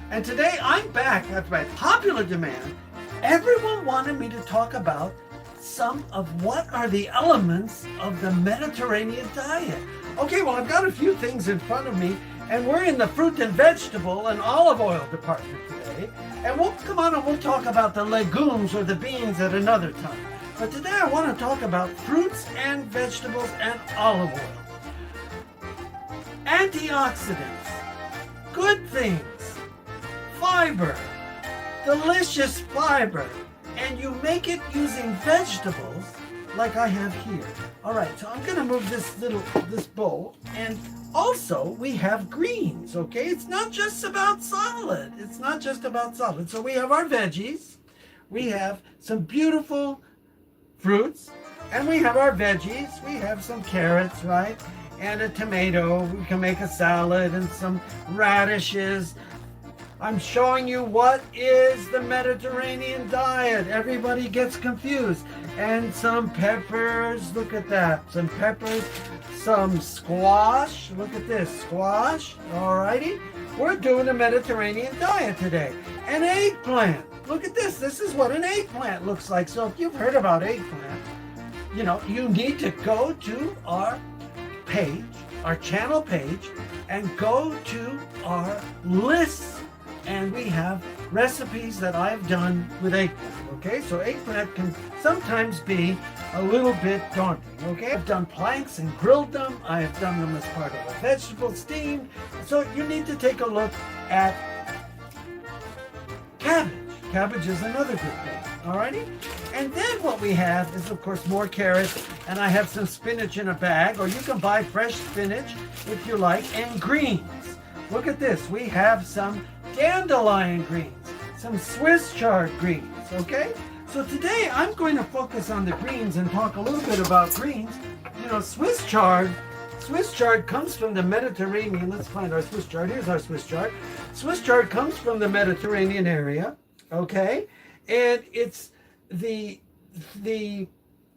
And today I'm back after by popular demand. Everyone wanted me to talk about some of what are the elements of the Mediterranean diet. Okay, well, I've got a few things in front of me, and we're in the fruit and vegetable and olive oil department today. And we'll come on and we'll talk about the legumes or the beans at another time. But today I want to talk about fruits and vegetables and olive oil. Antioxidants, good things, fiber, delicious fiber, and you make it using vegetables like I have here. All right, so I'm gonna move this bowl, and also we have greens, okay? It's not just about salad. It's not just about salad. So we have our veggies, we have some beautiful fruits, and we have our veggies. We have some carrots, right? And a tomato. We can make a salad and some radishes. I'm showing you what is the Mediterranean diet. Everybody gets confused. And some peppers, look at that. Some peppers, some squash. Look at this, squash. Alrighty. We're doing a Mediterranean diet today. An eggplant. Look at this. This is what an eggplant looks like. So if you've heard about eggplant, you need to go to our page, our channel page, and go to our lists. And we have recipes that I've done with eggplant, okay? So eggplant can sometimes be a little bit daunting, okay? I've done planks and grilled them. I have done them as part of a vegetable steamed. So you need to take a look at cabbage. Cabbage is another good thing, alrighty? And then what we have is, of course, more carrots, and I have some spinach in a bag, or you can buy fresh spinach if you like, and greens. Look at this. We have some dandelion greens, some Swiss chard greens, okay? So today I'm going to focus on the greens and talk a little bit about greens. Swiss chard comes from the Mediterranean. Let's find our Swiss chard. Here's our Swiss chard. Swiss chard comes from the Mediterranean area, okay? And it's the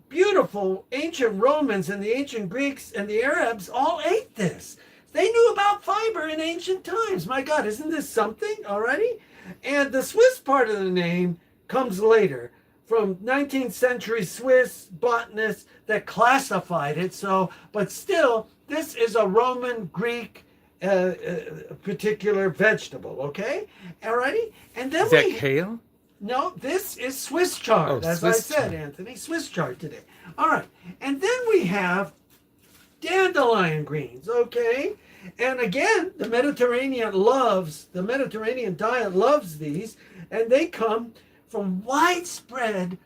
beautiful ancient Romans and the ancient Greeks and the Arabs all ate this. They knew about fiber in ancient times. My God, isn't this something already? And the Swiss part of the name comes later from 19th century Swiss botanists that classified it. So, but still, this is a Roman Greek particular vegetable, okay? Alrighty? And then is that kale? No, this is Swiss chard, as I said, Anthony. Swiss chard today. All right. And then we have dandelion greens, okay? And again, the Mediterranean diet loves these, and they come from widespread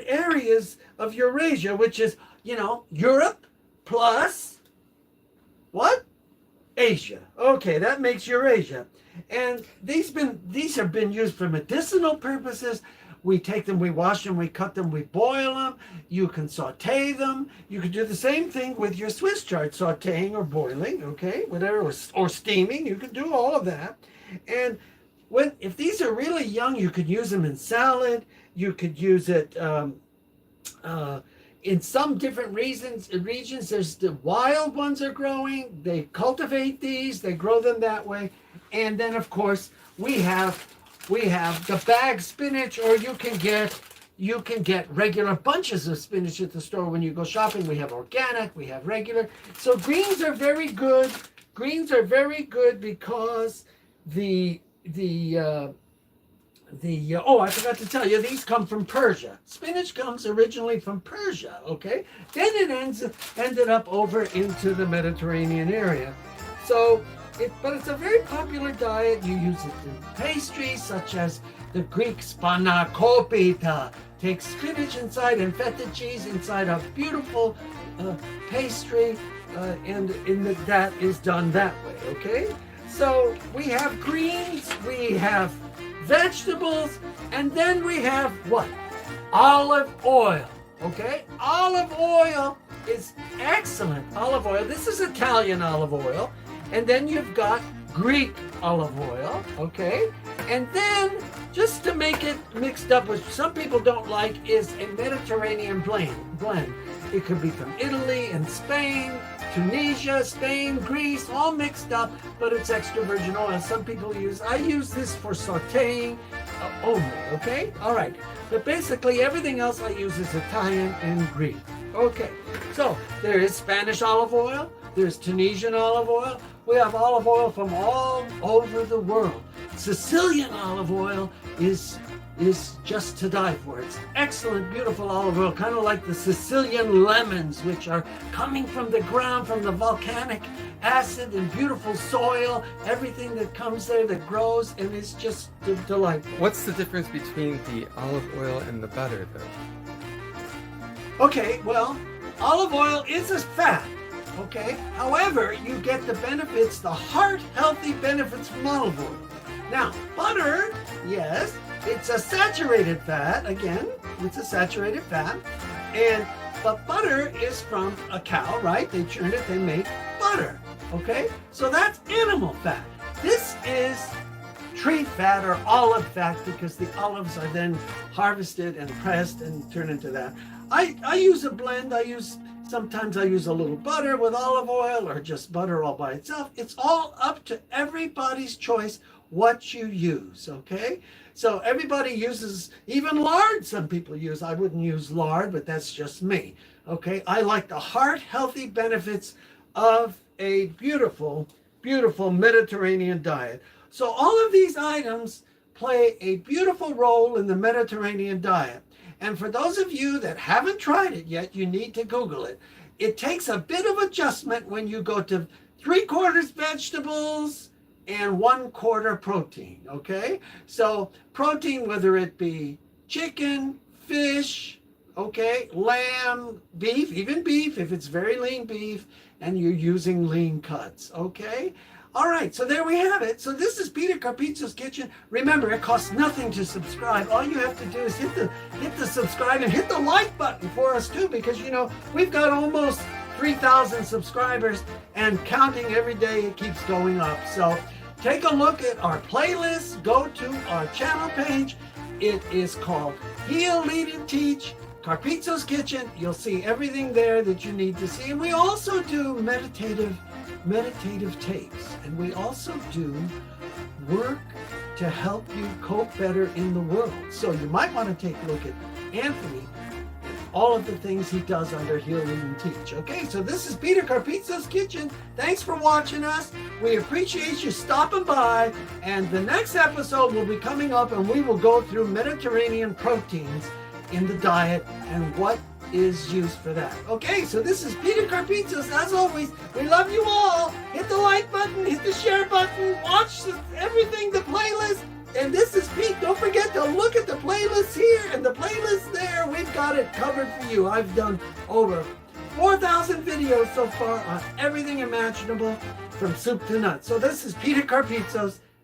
areas of Eurasia, which is, Europe plus what? Asia. Okay, that makes Eurasia. And these have been used for medicinal purposes. We take them, we wash them, we cut them, we boil them. You can saute them. You can do the same thing with your Swiss chard, sauteing or boiling, okay, whatever, or steaming. You can do all of that. And if these are really young, you could use them in salad. You could use it in some different regions. There's the wild ones are growing. They cultivate these. They grow them that way. And then, of course, we have the bag spinach, or you can get regular bunches of spinach at the store when you go shopping. We have organic, we have regular. So greens are very good. Greens are very good because I forgot to tell you, these come from Persia. Spinach comes originally from Persia, okay? Then it ended up over into the Mediterranean area. So, but it's a very popular diet. You use it in pastries, such as the Greek spanakopita. Take spinach inside and feta cheese inside a beautiful pastry, and that is done that way, okay? So we have greens, we have vegetables, and then we have what? Olive oil, okay? Olive oil is excellent. Olive oil, this is Italian olive oil. And then you've got Greek olive oil, okay? And then, just to make it mixed up, which some people don't like, is a Mediterranean blend. It could be from Italy and Spain, Tunisia, Spain, Greece, all mixed up, but it's extra virgin oil. Some people I use this for sauteing only, okay? All right, but basically everything else I use is Italian and Greek. Okay, so there is Spanish olive oil, there's Tunisian olive oil, we have olive oil from all over the world. Sicilian olive oil is just to die for. It's excellent, beautiful olive oil, kind of like the Sicilian lemons, which are coming from the ground, from the volcanic acid and beautiful soil, everything that comes there that grows, and it's just delightful. What's the difference between the olive oil and the butter, though? Okay, well, olive oil is a fat, okay? However, you get the benefits, the heart-healthy benefits from olive oil. Now, butter, yes, it's a saturated fat. Again, it's a saturated fat. But butter is from a cow, right? They churn it, they make butter, okay? So that's animal fat. This is tree fat or olive fat because the olives are then harvested and pressed and turned into that. I use a blend. Sometimes I use a little butter with olive oil or just butter all by itself. It's all up to everybody's choice what you use, okay? So everybody uses, even lard some people use. I wouldn't use lard, but that's just me, okay? I like the heart-healthy benefits of a beautiful, beautiful Mediterranean diet. So all of these items play a beautiful role in the Mediterranean diet. And for those of you that haven't tried it yet, you need to Google it. It takes a bit of adjustment when you go to 3/4 vegetables and 1/4 protein, okay? So protein, whether it be chicken, fish, okay, lamb, beef, even beef, if it's very lean beef, and you're using lean cuts, okay? All right, so there we have it. So this is Peter Carpizzo's Kitchen. Remember, it costs nothing to subscribe. All you have to do is hit the subscribe and hit the like button for us too, because you know we've got almost 3,000 subscribers and counting every day. It keeps going up. So take a look at our playlist. Go to our channel page. It is called Heal, Lead, and Teach Carpizzo's Kitchen. You'll see everything there that you need to see. And we also do meditative tapes, and we also do work to help you cope better in the world. So you might want to take a look at Anthony and all of the things he does under Heal, Lead, and Teach. Okay, so this is Peter Carpizzo's Kitchen. Thanks for watching us. We appreciate you stopping by, and the next episode will be coming up, and we will go through Mediterranean proteins in the diet and what is used for that. Okay, so this is Peter Carpizzo's. As always, we love you all. Hit the like button, hit the share button, watch everything, the playlist. And this is Pete. Don't forget to look at the playlist here and the playlist there. We've got it covered for you. I've done over 4,000 videos so far on everything imaginable from soup to nuts. So this is Peter Carpizzo's